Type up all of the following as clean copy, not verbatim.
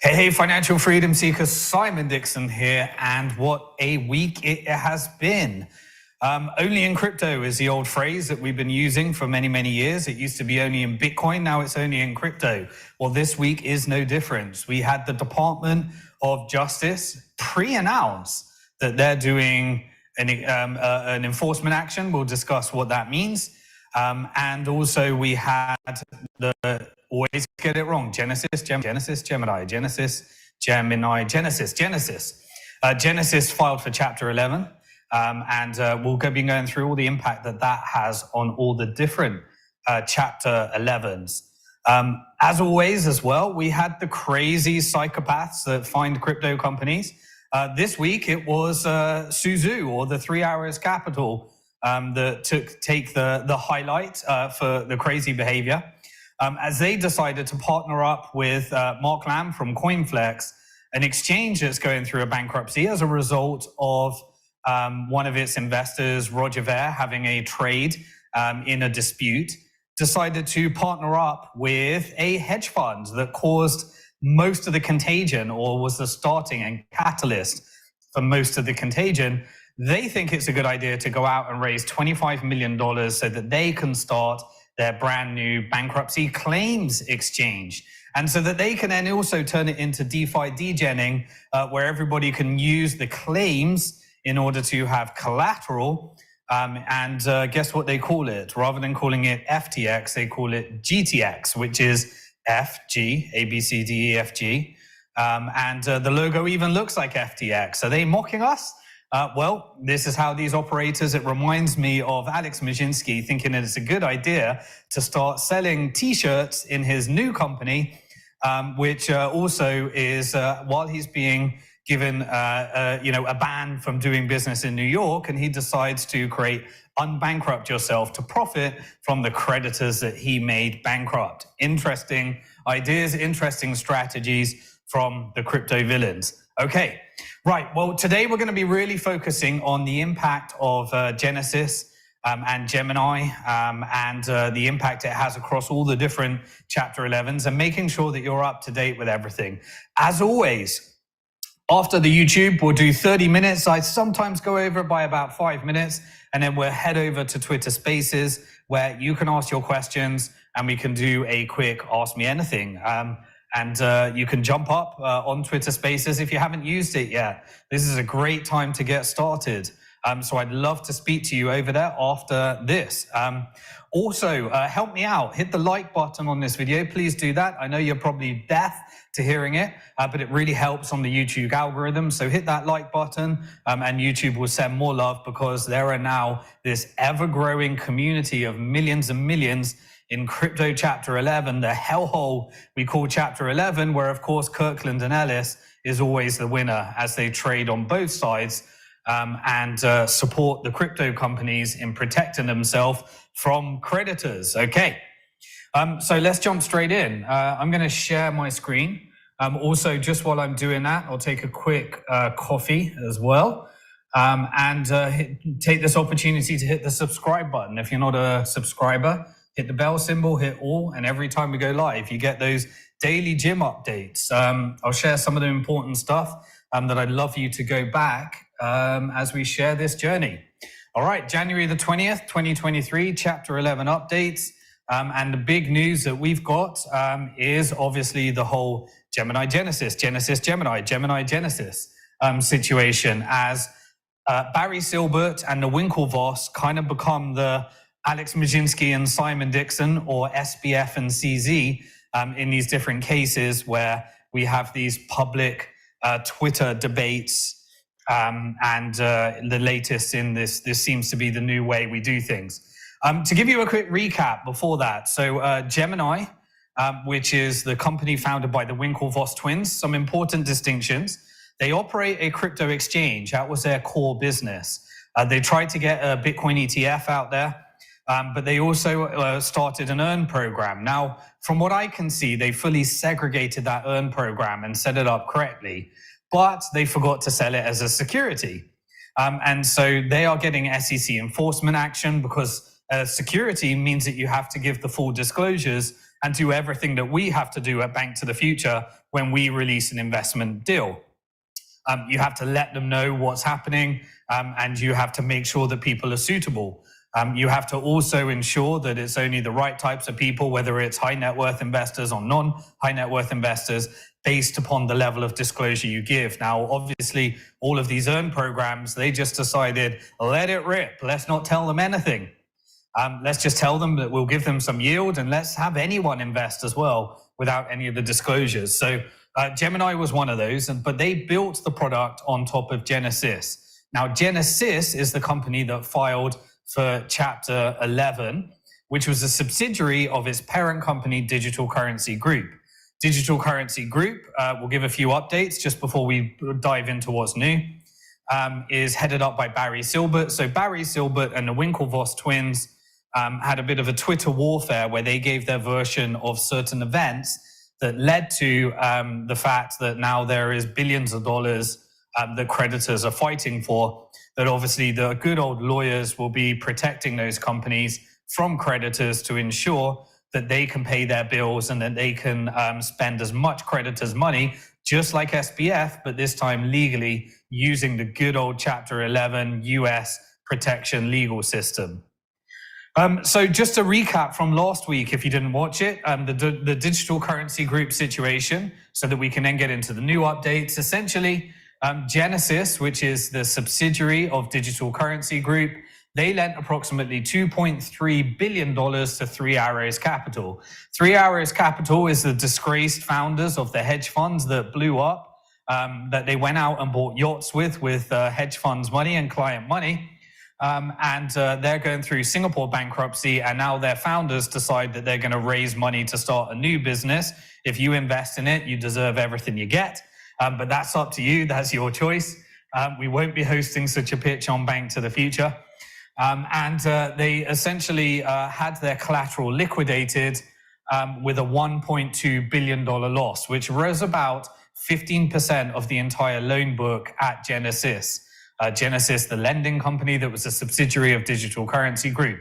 Hey, financial freedom seekers, Simon Dixon here, and what a week it has been. Only in crypto is the old phrase that we've been using for many, many years. It used to be only in Bitcoin, now it's only in crypto. Well, this week is no difference. We had the Department of Justice pre-announce that they're doing an enforcement action. We'll discuss what that means. And also we had always get it wrong, Genesis, Gemini. Genesis filed for Chapter 11, and we'll be going through all the impact that has on all the different Chapter 11s. As always as well, we had the crazy psychopaths that find crypto companies. This week it was Suzu, or the 3 Hours Capital, that take the highlight for the crazy behavior, as they decided to partner up with Mark Lamb from CoinFlex, an exchange that's going through a bankruptcy as a result of one of its investors, Roger Ver, having a trade in a dispute, decided to partner up with a hedge fund that caused most of the contagion, or was the starting and catalyst for most of the contagion. They think it's a good idea to go out and raise $25 million so that they can start their brand new bankruptcy claims exchange. And so that they can then also turn it into DeFi degenning, where everybody can use the claims in order to have collateral. And guess what they call it? Rather than calling it FTX, they call it GTX, which is FG, ABCDEFG. And the logo even looks like FTX. Are they mocking us? Well, this is how these operators, it reminds me of Alex Majinski thinking that it's a good idea to start selling t-shirts in his new company, which also is, while he's being given a ban from doing business in New York, and he decides to create Unbankrupt Yourself to profit from the creditors that he made bankrupt. Interesting ideas, interesting strategies from the crypto villains. Okay, right. Well, today we're going to be really focusing on the impact of Genesis and Gemini, and the impact it has across all the different Chapter 11s, and making sure that you're up to date with everything. As always, after the YouTube, we'll do 30 minutes. I sometimes go over by about 5 minutes, and then we'll head over to Twitter Spaces, where you can ask your questions and we can do a quick Ask Me Anything. And you can jump up on Twitter Spaces if you haven't used it yet. This is a great time to get started. So I'd love to speak to you over there after this. Also, help me out. Hit the like button on this video. Please do that. I know you're probably deaf to hearing it, but it really helps on the YouTube algorithm. So hit that like button, and YouTube will send more love, because there are now this ever-growing community of millions and millions in crypto Chapter 11, the hellhole we call Chapter 11, where of course Kirkland and Ellis is always the winner, as they trade on both sides and support the crypto companies in protecting themselves from creditors. Okay, so let's jump straight in. I'm going to share my screen. Also, just while I'm doing that, I'll take a quick coffee as well, and take this opportunity to hit the subscribe button. If you're not a subscriber, hit the bell symbol, hit all, and every time we go live, you get those daily gym updates. I'll share some of the important stuff that I'd love you to go back as we share this journey. All right, January the 20th, 2023, Chapter 11 updates. And the big news that we've got is obviously the whole Gemini Genesis, Gemini Genesis situation, as Barry Silbert and the Winklevoss kind of become the Alex Majinski and Simon Dixon, or SBF and CZ, in these different cases where we have these public Twitter debates, and the latest in this seems to be the new way we do things. To give you a quick recap before that, so Gemini, which is the company founded by the Winklevoss twins, some important distinctions. They operate a crypto exchange. That was their core business. They tried to get a Bitcoin ETF out there, but they also started an earn program. Now, from what I can see, they fully segregated that earn program and set it up correctly, but they forgot to sell it as a security. And so they are getting SEC enforcement action, because security means that you have to give the full disclosures and do everything that we have to do at Bank to the Future when we release an investment deal. You have to let them know what's happening, and you have to make sure that people are suitable. You have to also ensure that it's only the right types of people, whether it's high net worth investors or non-high net worth investors, based upon the level of disclosure you give. Now, obviously, all of these earn programs, they just decided, let it rip. Let's not tell them anything. Let's just tell them that we'll give them some yield, and let's have anyone invest as well without any of the disclosures. So Gemini was one of those, but they built the product on top of Genesis. Now, Genesis is the company that filed for Chapter 11, which was a subsidiary of its parent company, Digital Currency Group. Digital Currency Group, we'll give a few updates just before we dive into what's new, is headed up by Barry Silbert. So Barry Silbert and the Winklevoss twins had a bit of a Twitter warfare where they gave their version of certain events that led to the fact that now there is billions of dollars that creditors are fighting for, that obviously the good old lawyers will be protecting those companies from creditors to ensure that they can pay their bills and that they can spend as much creditors' money, just like SBF, but this time legally using the good old Chapter 11 US protection legal system. So just to recap from last week, if you didn't watch it, the Digital Currency Group situation, so that we can then get into the new updates. Essentially, Genesis, which is the subsidiary of Digital Currency Group, they lent approximately $2.3 billion to Three Arrows Capital. Three Arrows Capital is the disgraced founders of the hedge funds that blew up, that they went out and bought yachts with hedge funds money and client money. And they're going through Singapore bankruptcy, and now their founders decide that they're going to raise money to start a new business. If you invest in it, you deserve everything you get. But that's up to you. That's your choice. We won't be hosting such a pitch on Bank to the Future. And they essentially had their collateral liquidated with a $1.2 billion loss, which was about 15% of the entire loan book at Genesis. Genesis, the lending company that was a subsidiary of Digital Currency Group.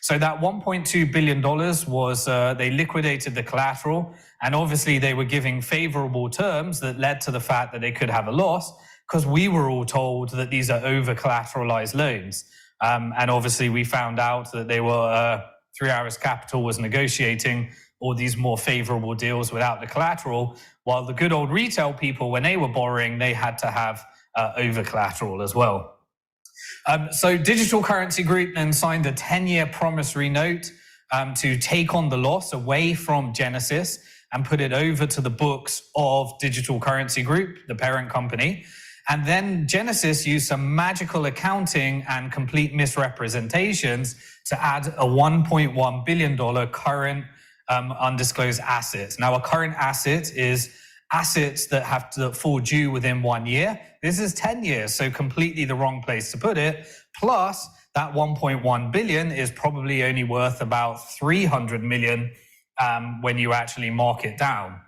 So that $1.2 billion was, they liquidated the collateral, and obviously they were giving favorable terms that led to the fact that they could have a loss, because we were all told that these are over-collateralized loans. And obviously we found out that they were, Three Arrows Capital was negotiating all these more favorable deals without the collateral, while the good old retail people, when they were borrowing, they had to have over collateral as well. So Digital Currency Group then signed a 10-year promissory note to take on the loss away from Genesis and put it over to the books of Digital Currency Group, the parent company. And then Genesis used some magical accounting and complete misrepresentations to add a $1.1 billion current undisclosed asset. Now, a current asset is assets that have to fall due within 1 year. This is 10 years, so completely the wrong place to put it. Plus, that 1.1 billion is probably only worth about 300 million when you actually mark it down.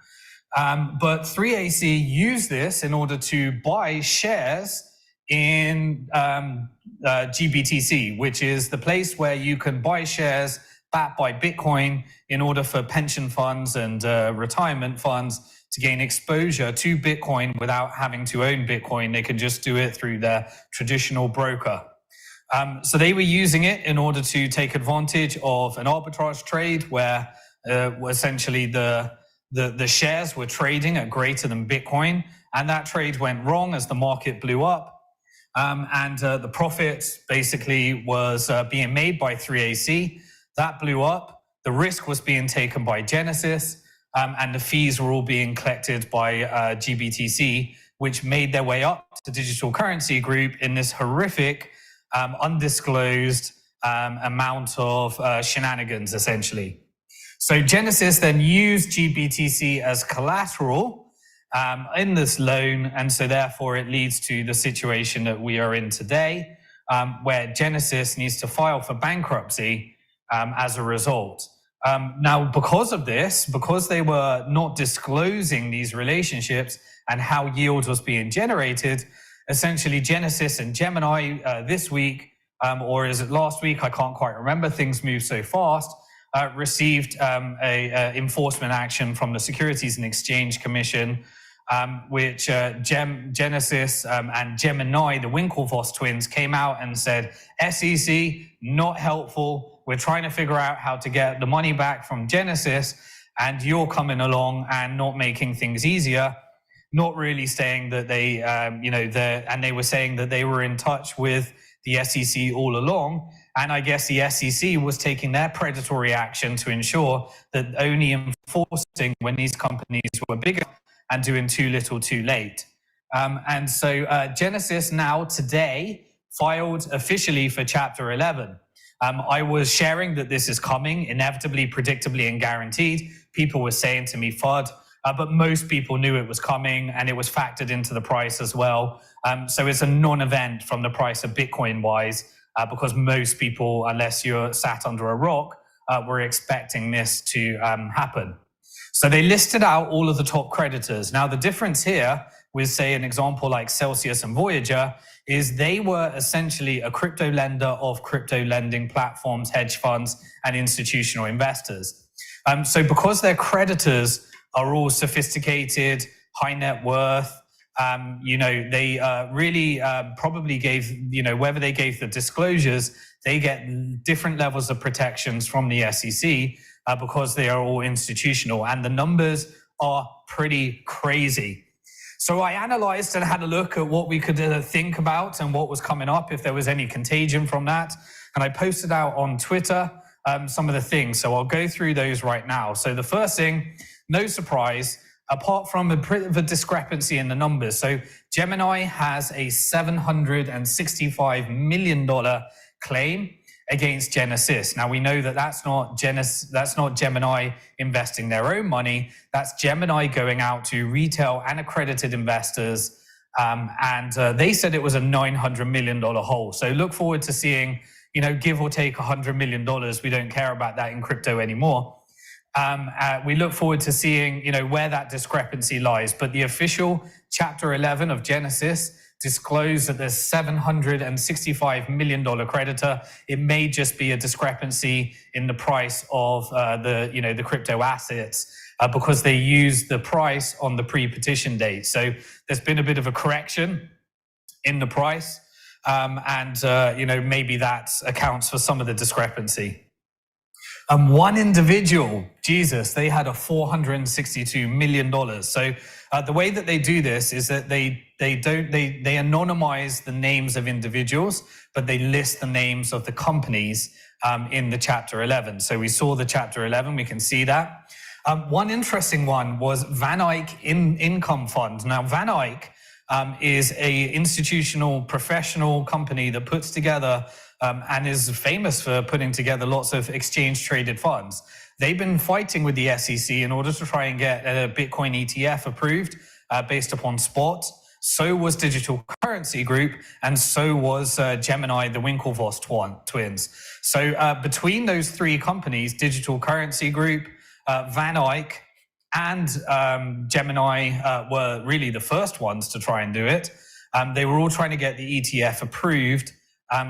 But 3AC used this in order to buy shares in GBTC, which is the place where you can buy shares backed by Bitcoin in order for pension funds and retirement funds to gain exposure to Bitcoin without having to own Bitcoin. They can just do it through their traditional broker. So they were using it in order to take advantage of an arbitrage trade where essentially the shares were trading at greater than Bitcoin, and that trade went wrong as the market blew up. And the profit basically was being made by 3AC. That blew up. The risk was being taken by Genesis. And the fees were all being collected by GBTC, which made their way up to Digital Currency Group in this horrific, undisclosed amount of shenanigans, essentially. So Genesis then used GBTC as collateral in this loan, and so therefore it leads to the situation that we are in today, where Genesis needs to file for bankruptcy as a result. Now, because of this, because they were not disclosing these relationships and how yield was being generated, essentially Genesis and Gemini this week, or is it last week? I can't quite remember. Things move so fast. received a enforcement action from the Securities and Exchange Commission, which Genesis and Gemini, the Winklevoss twins, came out and said, SEC, not helpful. We're trying to figure out how to get the money back from Genesis, and you're coming along and not making things easier. Not really saying that they, and they were saying that they were in touch with the SEC all along. And I guess the SEC was taking their predatory action to ensure that only enforcing when these companies were bigger and doing too little too late. And so Genesis now today filed officially for Chapter 11. I was sharing that this is coming, inevitably, predictably, and guaranteed. People were saying to me, FUD, but most people knew it was coming, and it was factored into the price as well. So it's a non-event from the price of Bitcoin-wise, because most people, unless you're sat under a rock, were expecting this to happen. So they listed out all of the top creditors. Now, the difference here with, say, an example like Celsius and Voyager is they were essentially a crypto lender of crypto lending platforms, hedge funds, and institutional investors. So because their creditors are all sophisticated, high net worth, they really probably gave, whether they gave the disclosures, they get different levels of protections from the SEC because they are all institutional, and the numbers are pretty crazy. So I analyzed and had a look at what we could think about and what was coming up, if there was any contagion from that. And I posted out on Twitter some of the things. So I'll go through those right now. So the first thing, no surprise, apart from a bit of a discrepancy in the numbers. So Gemini has a $765 million claim against Genesis. Now we know that that's not Gemini investing their own money. That's Gemini going out to retail and accredited investors. And they said it was a $900 million hole. So look forward to seeing, give or take $100 million. We don't care about that in crypto anymore. We look forward to seeing, where that discrepancy lies. But the official Chapter 11 of Genesis disclosed that there's $765 million creditor. It may just be a discrepancy in the price of the crypto assets because they use the price on the pre-petition date. So there's been a bit of a correction in the price, maybe that accounts for some of the discrepancy. One individual, Jesus, they had a $462 million. So the way that they do this is that they anonymize the names of individuals, but they list the names of the companies in the Chapter 11. So we saw the Chapter 11, we can see that. One interesting one was Van Eyck Income Fund. Now, Van Eyck is a institutional professional company that puts together and is famous for putting together lots of exchange-traded funds. They've been fighting with the SEC in order to try and get a Bitcoin ETF approved based upon spot. So was Digital Currency Group, and so was Gemini, the Winklevoss twins. So between those three companies, Digital Currency Group, Van Eyck, and Gemini were really the first ones to try and do it. They were all trying to get the ETF approved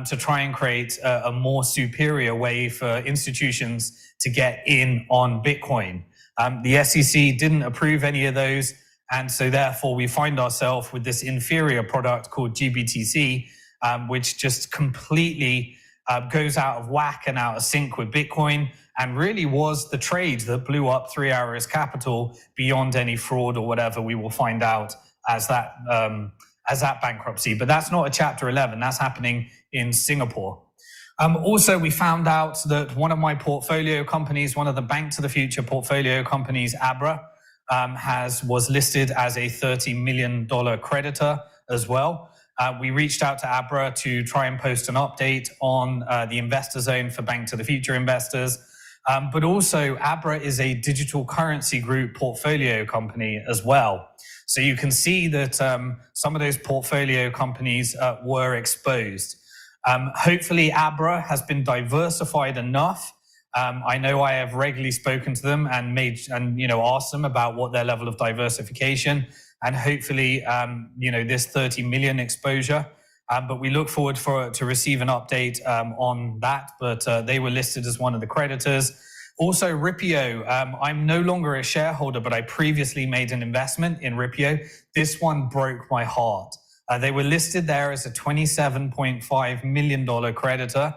to try and create a more superior way for institutions to get in on Bitcoin. The SEC didn't approve any of those, and so therefore we find ourselves with this inferior product called GBTC, which just completely goes out of whack and out of sync with Bitcoin, and really was the trade that blew up 3 Arrows Capital beyond any fraud or whatever we will find out as that bankruptcy. But that's not a Chapter 11. That's happening in Singapore. Also, we found out that one of my portfolio companies, one of the Bank to the Future portfolio companies, Abra, was listed as a $30 million creditor as well. We reached out to Abra to try and post an update on the investor zone for Bank to the Future investors. But also, Abra is a Digital Currency Group portfolio company as well. So you can see that some of those portfolio companies were exposed. Hopefully, Abra has been diversified enough. I know I have regularly spoken to them and asked them about what their level of diversification, and hopefully, this 30 million exposure. But we look forward to receive an update on that. But they were listed as one of the creditors. Also, Ripio, I'm no longer a shareholder, but I previously made an investment in Ripio. This one broke my heart. They were listed there as a $27.5 million creditor.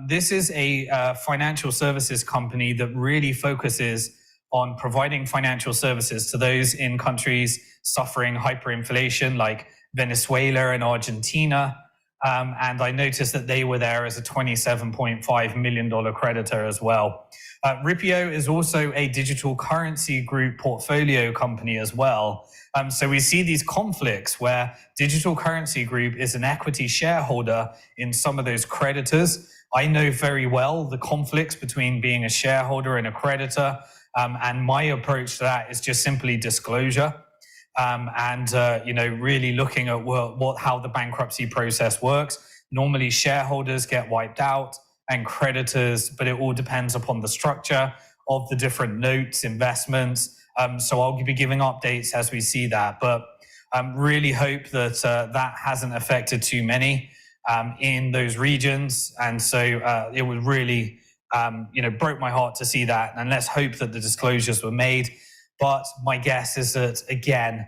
This is a financial services company that really focuses on providing financial services to those in countries suffering hyperinflation like Venezuela and Argentina. And I noticed that they were there as a $27.5 million creditor as well. Ripio is also a digital currency group portfolio company as well. So we see these conflicts where digital currency group is an equity shareholder in some of those creditors. I know very well the conflicts between being a shareholder and a creditor. And my approach to that is just simply disclosure. Really looking at how the bankruptcy process works. Normally shareholders get wiped out and creditors, but it all depends upon the structure of the different notes, investments. So I'll be giving updates as we see that, but really hope that that hasn't affected too many in those regions. And so it was really, broke my heart to see that. And let's hope that the disclosures were made. But my guess is that, again,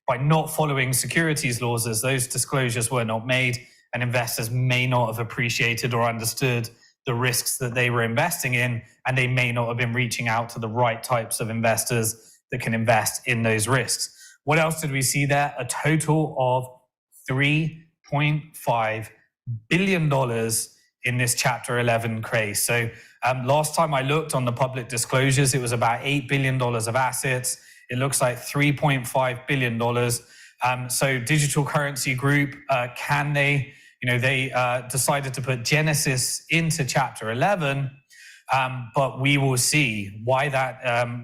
by not following securities laws, as those disclosures were not made, and investors may not have appreciated or understood the risks that they were investing in, and they may not have been reaching out to the right types of investors that can invest in those risks. What else did we see there? A total of $3.5 billion in this Chapter 11 case. So last time I looked on the public disclosures, it was about $8 billion of assets. It looks like $3.5 billion. So Digital Currency Group, they decided to put Genesis into Chapter 11, but we will see why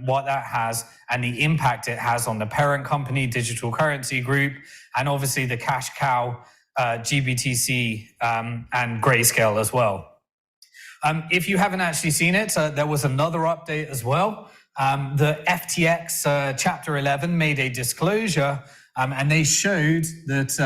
what that has and the impact it has on the parent company, Digital Currency Group, and obviously the cash cow, GBTC, and Grayscale as well. If you haven't actually seen it, there was another update as well. The FTX Chapter 11 made a disclosure, and they showed that,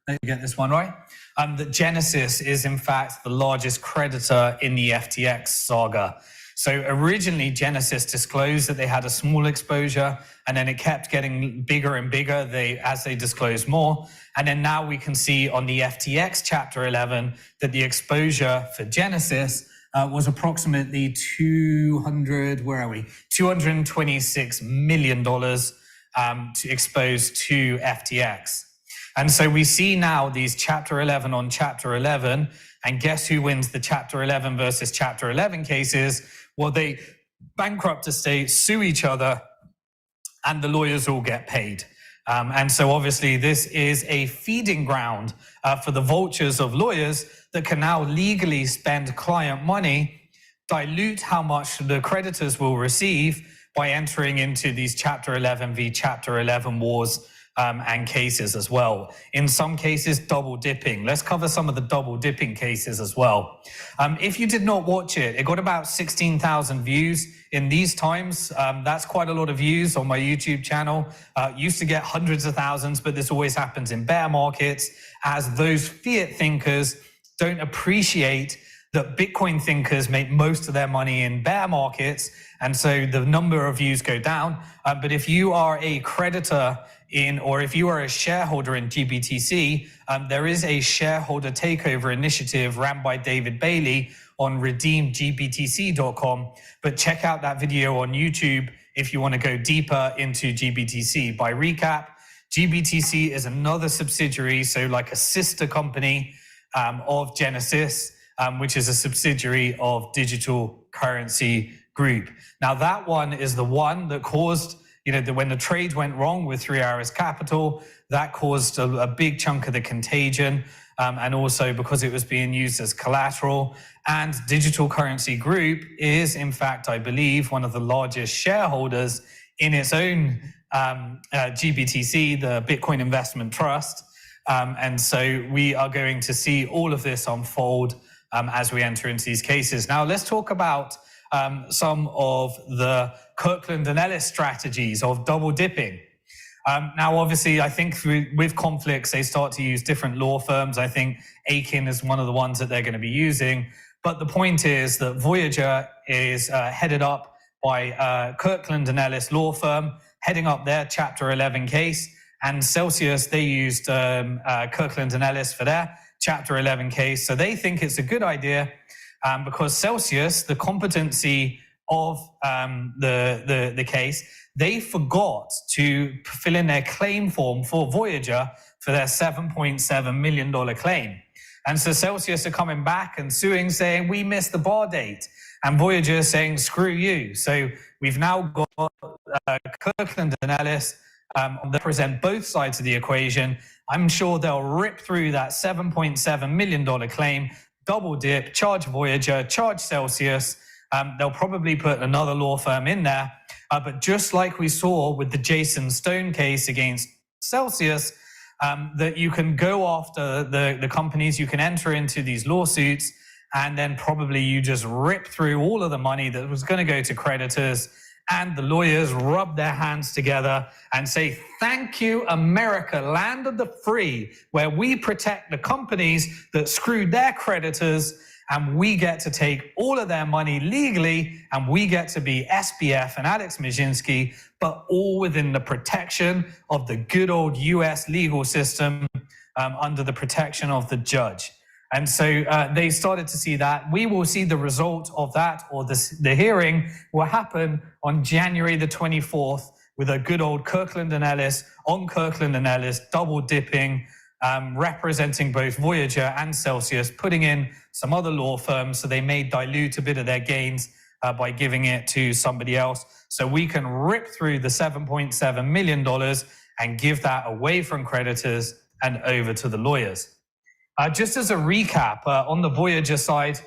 let me get this one right, that Genesis is in fact the largest creditor in the FTX saga. So originally Genesis disclosed that they had a small exposure, and then it kept getting bigger and bigger as they disclosed more. And then now we can see on the FTX Chapter 11 that the exposure for Genesis was approximately $226 million exposed to FTX. And so we see now these Chapter 11 on Chapter 11, and guess who wins the Chapter 11 versus Chapter 11 cases? Well, they bankrupt estates, sue each other, and the lawyers all get paid. And so obviously this is a feeding ground for the vultures of lawyers that can now legally spend client money, dilute how much the creditors will receive by entering into these Chapter 11 v. Chapter 11 wars and cases as well. In some cases, double dipping. Let's cover some of the double dipping cases as well. If you did not watch it, it got about 16,000 views in these times. That's quite a lot of views on my YouTube channel. Used to get hundreds of thousands, but this always happens in bear markets as those fiat thinkers don't appreciate that Bitcoin thinkers make most of their money in bear markets. And so the number of views go down. But if you are a creditor or if you are a shareholder in GBTC, there is a shareholder takeover initiative ran by David Bailey on redeemgbtc.com. But check out that video on YouTube if you want to go deeper into GBTC. By recap, GBTC is another subsidiary, so like a sister company of Genesis, which is a subsidiary of Digital Currency Group. Now that one is the one that caused, when the trade went wrong with 3 Arrows Capital, that caused a big chunk of the contagion, and also because it was being used as collateral. And Digital Currency Group is, in fact, I believe, one of the largest shareholders in its own GBTC, the Bitcoin Investment Trust. And so we are going to see all of this unfold as we enter into these cases. Now, let's talk about some of the Kirkland and Ellis strategies of double dipping. Now, obviously, I think with conflicts, they start to use different law firms. I think Aiken is one of the ones that they're going to be using. But the point is that Voyager is headed up by Kirkland and Ellis law firm, heading up their Chapter 11 case. And Celsius, they used Kirkland and Ellis for their Chapter 11 case. So they think it's a good idea because Celsius, the competency of the case, they forgot to fill in their claim form for Voyager for their $7.7 million claim. And so Celsius are coming back and suing, saying, we missed the bar date. And Voyager saying, screw you. So we've now got Kirkland and Ellis that present both sides of the equation. I'm sure they'll rip through that $7.7 million claim, double dip, charge Voyager, charge Celsius. They'll probably put another law firm in there. But just like we saw with the Jason Stone case against Celsius, that you can go after the companies, you can enter into these lawsuits, and then probably you just rip through all of the money that was going to go to creditors, and the lawyers rub their hands together and say, thank you, America, land of the free, where we protect the companies that screwed their creditors, and we get to take all of their money legally, and we get to be SBF and Alex Mizhinsky, but all within the protection of the good old US legal system under the protection of the judge. And so they started to see that. We will see the result of that, or the hearing will happen on January the 24th with a good old Kirkland and Ellis, on Kirkland and Ellis, double dipping, representing both Voyager and Celsius, putting in some other law firms so they may dilute a bit of their gains by giving it to somebody else. So we can rip through the $7.7 million and give that away from creditors and over to the lawyers. Just as a recap, on the Voyager side,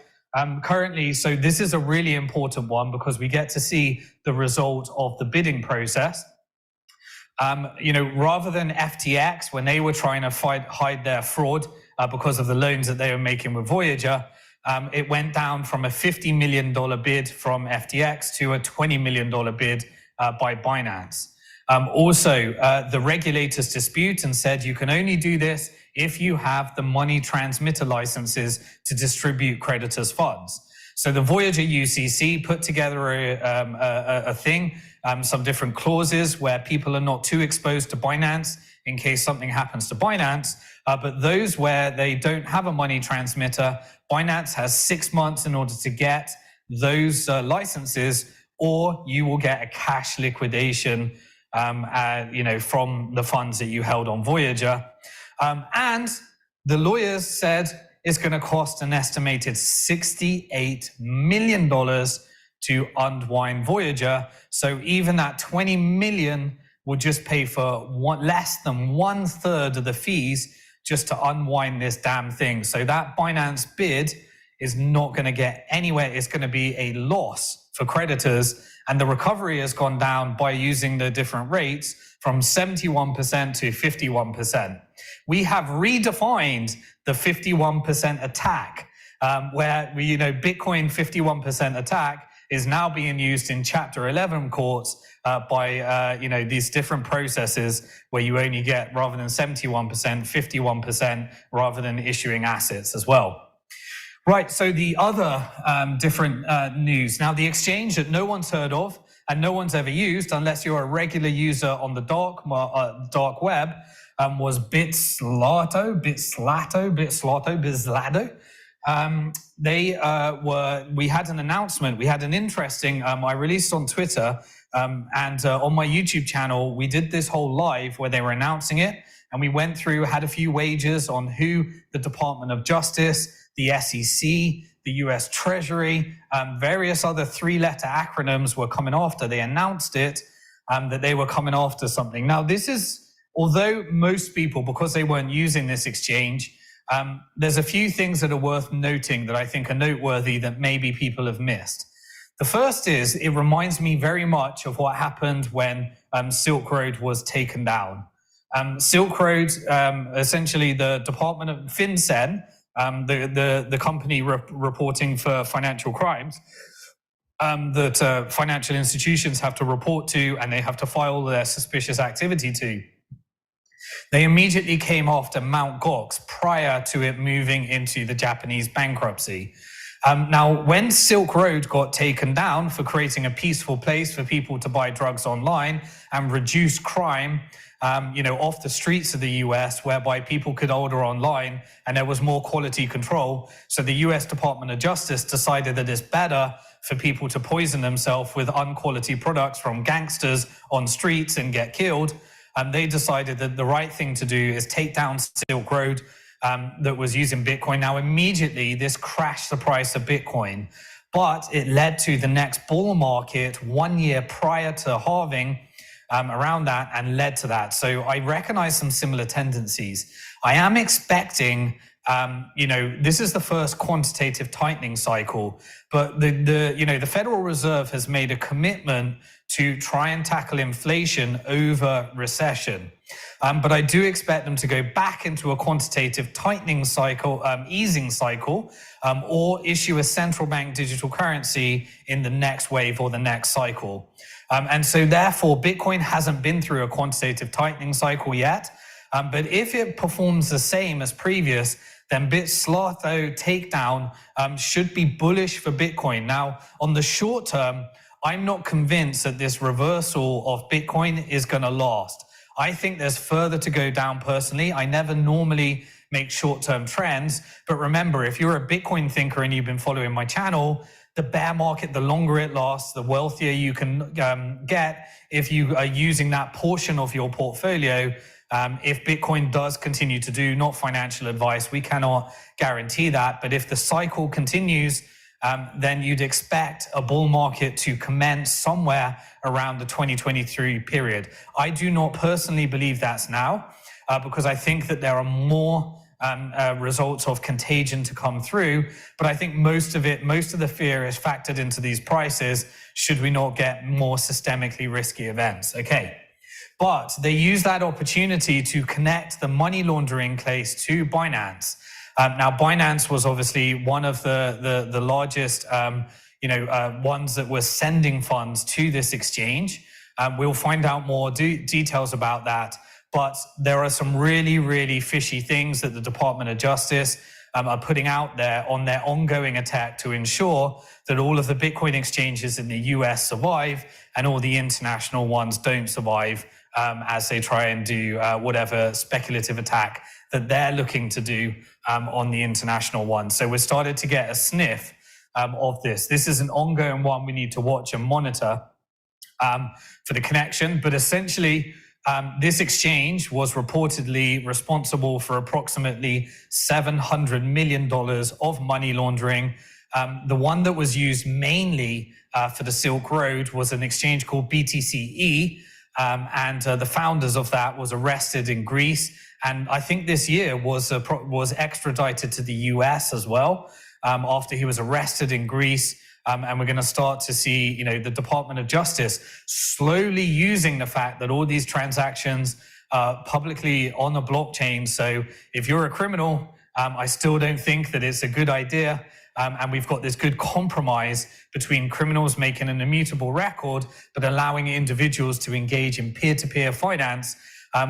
currently, so this is a really important one because we get to see the result of the bidding process. Rather than FTX, when they were trying to hide their fraud because of the loans that they were making with Voyager, it went down from a $50 million bid from FTX to a $20 million bid by Binance. Also, the regulators dispute and said you can only do this if you have the money transmitter licenses to distribute creditors' funds. So the Voyager UCC put together a thing, some different clauses where people are not too exposed to Binance in case something happens to Binance. But those where they don't have a money transmitter, Binance has 6 months in order to get those licenses, or you will get a cash liquidation from the funds that you held on Voyager. And the lawyers said it's going to cost an estimated $68 million to unwind Voyager. So even that $20 million will just pay for less than 1/3 of the fees just to unwind this damn thing. So that Binance bid is not going to get anywhere. It's going to be a loss for creditors. And the recovery has gone down by using the different rates from 71% to 51%. We have redefined the 51% attack, where Bitcoin 51% attack is now being used in Chapter 11 courts by these different processes where you only get, rather than 71%, 51% rather than issuing assets as well. Right, so the other different news. Now, the exchange that no one's heard of and no one's ever used, unless you're a regular user on the dark web, was Bitzlato. We had an announcement. We had an interesting, I released on Twitter and on my YouTube channel, we did this whole live where they were announcing it. And we went through, had a few wagers on who the Department of Justice, the SEC, the US Treasury, various other 3-letter acronyms were coming after. They announced it, that they were coming after something. Now, this is, although most people, because they weren't using this exchange, there's a few things that are worth noting that I think are noteworthy that maybe people have missed. The first is, it reminds me very much of what happened when Silk Road was taken down. Silk Road, essentially the Department of FinCEN, the company reporting for financial crimes, that financial institutions have to report to and they have to file their suspicious activity to. They immediately came after Mt. Gox prior to it moving into the Japanese bankruptcy. Now, when Silk Road got taken down for creating a peaceful place for people to buy drugs online and reduce crime, off the streets of the US, whereby people could order online and there was more quality control. So the US Department of Justice decided that it's better for people to poison themselves with unquality products from gangsters on streets and get killed. They decided that the right thing to do is take down Silk Road that was using Bitcoin. Now, immediately, this crashed the price of Bitcoin, but it led to the next bull market 1 year prior to halving around that and led to that. So I recognize some similar tendencies. I am expecting, this is the first quantitative tightening cycle, but the Federal Reserve has made a commitment to try and tackle inflation over recession. But I do expect them to go back into a quantitative tightening cycle, easing cycle, or issue a central bank digital currency in the next wave or the next cycle. And so therefore, Bitcoin hasn't been through a quantitative tightening cycle yet. But if it performs the same as previous, then Bitzlato takedown should be bullish for Bitcoin. Now, on the short term, I'm not convinced that this reversal of Bitcoin is going to last. I think there's further to go down personally. I never normally make short-term trends, but remember, if you're a Bitcoin thinker and you've been following my channel, the bear market, the longer it lasts, the wealthier you can get if you are using that portion of your portfolio. If Bitcoin does continue to do, not financial advice, we cannot guarantee that, but if the cycle continues, then you'd expect a bull market to commence somewhere around the 2023 period. I do not personally believe that's now, because I think that there are more results of Contagion to come through, but I think most of the fear is factored into these prices should we not get more systemically risky events. Okay. But they use that opportunity to connect the money laundering case to Binance. Now, Binance was obviously one of the largest, ones that were sending funds to this exchange. We'll find out more details about that. But there are some really, really fishy things that the Department of Justice are putting out there on their ongoing attack to ensure that all of the Bitcoin exchanges in the US survive and all the international ones don't survive as they try and do whatever speculative attack that they're looking to do on the international one. So we're starting to get a sniff of this. This is an ongoing one we need to watch and monitor for the connection. But essentially, this exchange was reportedly responsible for approximately $700 million of money laundering. The one that was used mainly for the Silk Road was an exchange called BTCE, and the founders of that was arrested in Greece. And I think this year was extradited to the US as well after he was arrested in Greece. And we're going to start to see, the Department of Justice slowly using the fact that all these transactions are publicly on the blockchain. So if you're a criminal, I still don't think that it's a good idea. And we've got this good compromise between criminals making an immutable record, but allowing individuals to engage in peer-to-peer finance,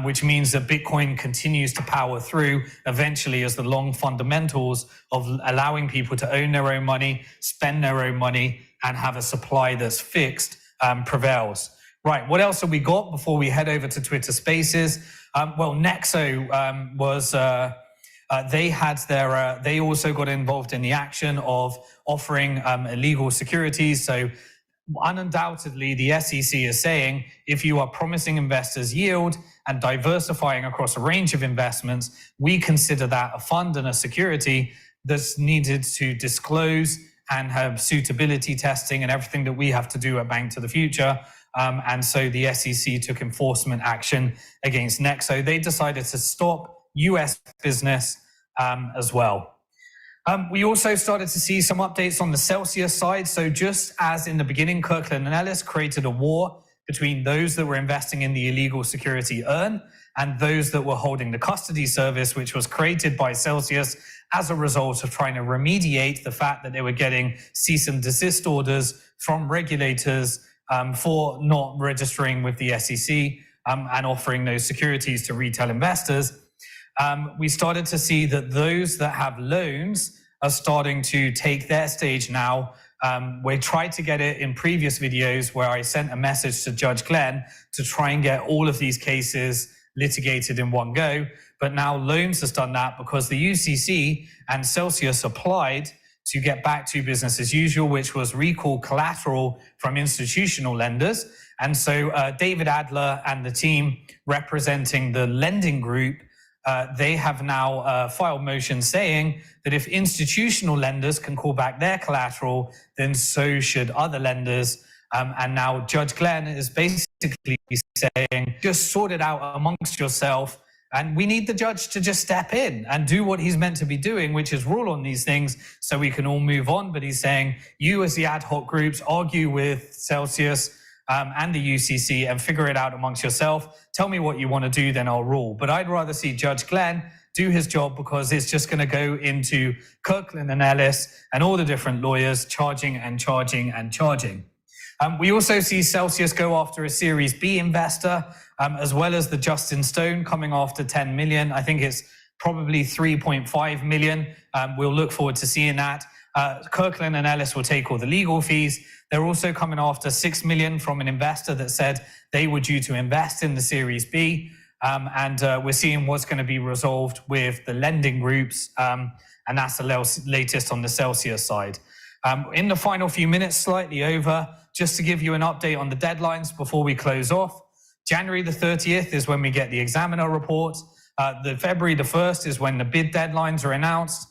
which means that Bitcoin continues to power through eventually as the long fundamentals of allowing people to own their own money, spend their own money, and have a supply that's fixed prevails. Right, what else have we got before we head over to Twitter Spaces? Well, Nexo was... they also got involved in the action of offering illegal securities. So undoubtedly, the SEC is saying, if you are promising investors yield and diversifying across a range of investments, we consider that a fund and a security that's needed to disclose and have suitability testing and everything that we have to do at Bank to the Future. And so the SEC took enforcement action against Nexo. They decided to stop US business as well. We also started to see some updates on the Celsius side. So just as in the beginning, Kirkland & Ellis created a war between those that were investing in the illegal security EARN and those that were holding the custody service, which was created by Celsius as a result of trying to remediate the fact that they were getting cease and desist orders from regulators for not registering with the SEC and offering those securities to retail investors. We started to see that those that have loans are starting to take their stage now. We tried to get it in previous videos where I sent a message to Judge Glenn to try and get all of these cases litigated in one go. But now 11's has done that because the UCC and Celsius applied to get back to business as usual, which was recall collateral from institutional lenders. And so David Adler and the team representing the lending group, they have now filed motions saying that if institutional lenders can call back their collateral, then so should other lenders. And now Judge Glenn is basically saying, just sort it out amongst yourself. And we need the judge to just step in and do what he's meant to be doing, which is rule on these things so we can all move on. But he's saying, you as the ad hoc groups, argue with Celsius and the UCC and figure it out amongst yourself. Tell me what you want to do, then I'll rule. But I'd rather see Judge Glenn do his job because it's just going to go into Kirkland and Ellis and all the different lawyers charging and charging and charging. We also see Celsius go after a Series B investor, as well as the Justin Stone coming after 10 million. I think it's probably 3.5 million. We'll look forward to seeing that. Kirkland and Ellis will take all the legal fees. They're also coming after 6 million from an investor that said they were due to invest in the Series B. And we're seeing what's going to be resolved with the lending groups. And that's the latest on the Celsius side. In the final few minutes, slightly over, just to give you an update on the deadlines before we close off. January the 30th is when we get the examiner report. The February the 1st is when the bid deadlines are announced.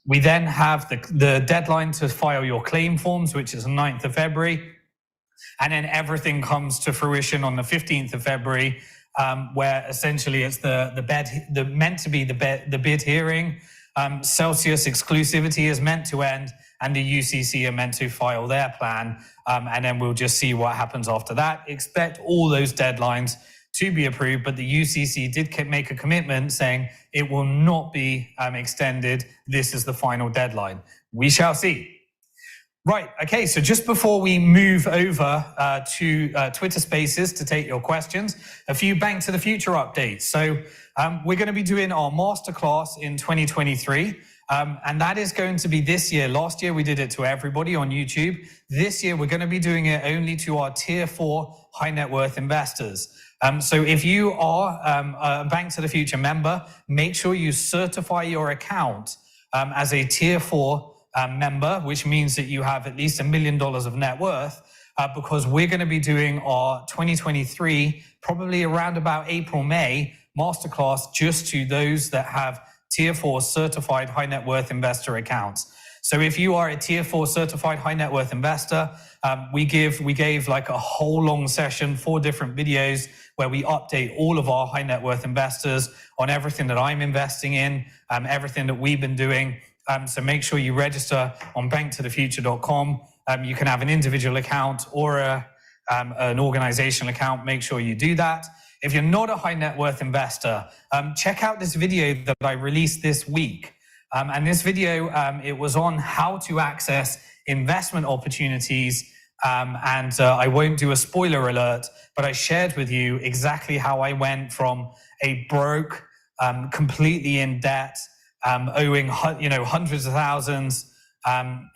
We then have the deadline to file your claim forms, which is the 9th of February. And then everything comes to fruition on the 15th of February, where essentially it's meant to be the bid hearing. Celsius exclusivity is meant to end, and the UCC are meant to file their plan, and then we'll just see what happens after that. Expect all those deadlines to be approved, but the UCC did make a commitment saying it will not be extended. This is the final deadline. We shall see. Right, okay, so just before we move over to Twitter Spaces to take your questions, a few Bank to the Future updates. So we're going to be doing our masterclass in 2023, and that is going to be this year. Last year, we did it to everybody on YouTube. This year, we're going to be doing it only to our Tier 4 high net worth investors. So if you are a Bank to the Future member, make sure you certify your account as a Tier 4 member, which means that you have at least $1 million of net worth, because we're going to be doing our 2023, probably around about April, May, masterclass just to those that have Tier 4 certified high net worth investor accounts. So if you are a Tier 4 certified high net worth investor, we gave like a whole long session, 4 different videos where we update all of our high net worth investors on everything that I'm investing in, everything that we've been doing. So make sure you register on banktothefuture.com. You can have an individual account or an organizational account. Make sure you do that. If you're not a high net worth investor, check out this video that I released this week. And this video, it was on how to access investment opportunities. And I won't do a spoiler alert, but I shared with you exactly how I went from a broke, completely in debt, owing hundreds of thousands,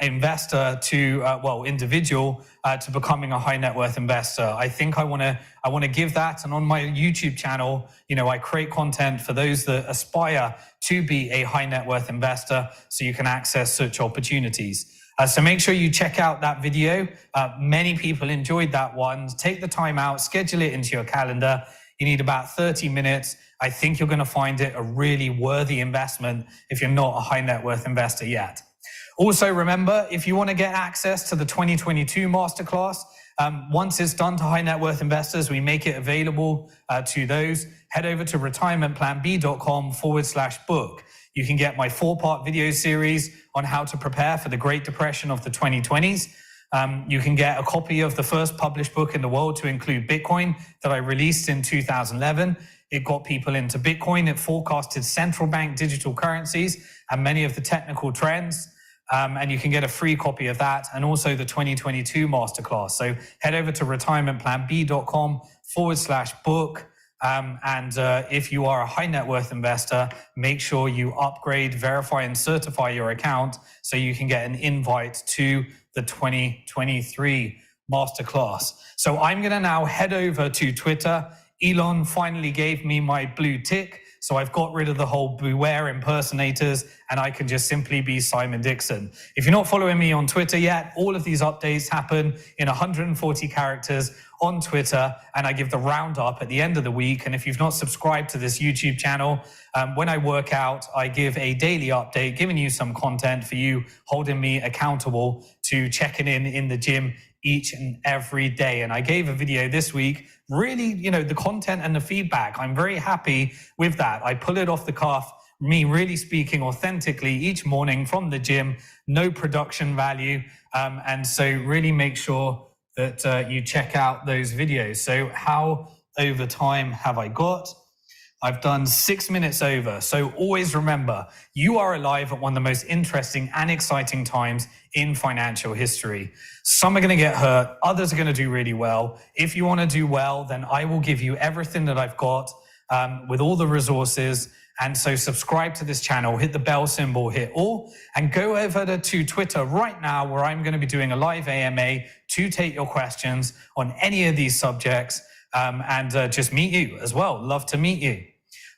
investor to individual to becoming a high net worth investor. I think I want to give that, and on my YouTube channel, I create content for those that aspire to be a high net worth investor, so you can access such opportunities. So make sure you check out that video. Many people enjoyed that one. Take the time out, schedule it into your calendar. You need about 30 minutes. I think you're going to find it a really worthy investment if you're not a high net worth investor yet. Also, remember, if you want to get access to the 2022 masterclass, once it's done to high net worth investors, we make it available to those. Head over to retirementplanb.com/book. You can get my 4-part video series on how to prepare for the Great Depression of the 2020s. You can get a copy of the first published book in the world to include Bitcoin that I released in 2011. It got people into Bitcoin. It forecasted central bank digital currencies and many of the technical trends. And you can get a free copy of that, and also the 2022 masterclass. So head over to retirementplanb.com/book. If you are a high net worth investor, make sure you upgrade, verify, and certify your account so you can get an invite to the 2023 masterclass. So I'm going to now head over to Twitter. Elon finally gave me my blue tick, so I've got rid of the whole beware impersonators, and I can just simply be Simon Dixon. If you're not following me on Twitter yet, all of these updates happen in 140 characters on Twitter, and I give the roundup at the end of the week. And if you've not subscribed to this YouTube channel, when I work out, I give a daily update, giving you some content for you, holding me accountable to checking in the gym each and every day. And I gave a video this week, really, the content and the feedback, I'm very happy with that. I pull it off the cuff, me really speaking authentically each morning from the gym, no production value. And so really make sure that you check out those videos. So how over time have I got? I've done 6 minutes over. So always remember, you are alive at one of the most interesting and exciting times in financial history. Some are going to get hurt. Others are going to do really well. If you want to do well, then I will give you everything that I've got with all the resources. And so subscribe to this channel, hit the bell symbol, hit all, and go over to Twitter right now, where I'm going to be doing a live AMA to take your questions on any of these subjects. Just meet you as well. Love to meet you.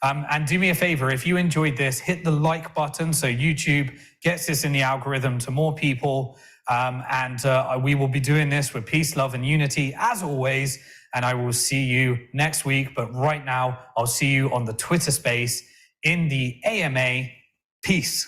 And do me a favor, if you enjoyed this, hit the like button so YouTube gets this in the algorithm to more people. We will be doing this with peace, love, and unity as always. And I will see you next week. But right now, I'll see you on the Twitter space in the AMA. Peace.